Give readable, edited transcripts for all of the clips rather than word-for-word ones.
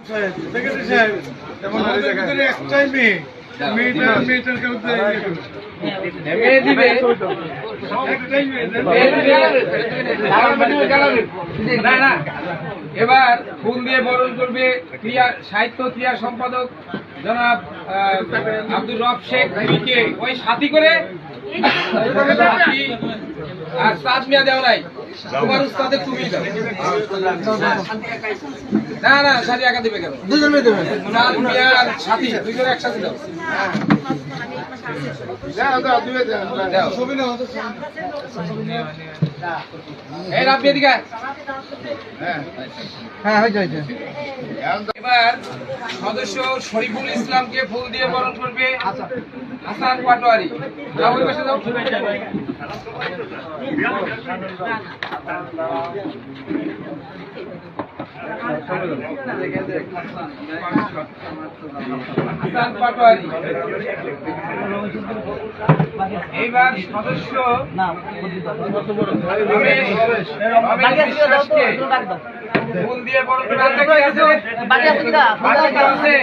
secretary সাহেব আমাদের ভিতরে একটাই মেয়ে মেয়েটার কেউ মেয়ে দিবে একটাই মেয়ে না না এবার ফুল দিয়ে বরণ করবে ক্রিয়া সাহিত্য ক্রিয়া সম্পাদক জনাব আব্দুর রব শেখ কে ওই সাথী করে সাথী আর সাদ মিয়া দেওয়া নাই তোমার উস্তাদে তুমি দাও না না সাথী একা দিবে কেন দুজন মিলে দেবে সাদ মিয়া আর সাথী দুজন একসাথে দাও দাও ছবি নাও এই রাব্বি এদিকে হ্যাঁ হয়েছে এবার সদস্য শরীফুল ইসলামকে ফুল দিয়ে বরণ করবে হাসান পাটোয়ারি যাও ওই পাশে যাও হাসান পাটোয়ারি এইবার সদস্য ফুল দিয়ে বরণ করবে বাকি আছে বাকি আছে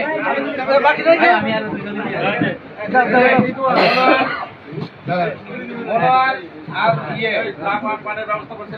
আর ইয়ে পানের ব্যবস্থা করতে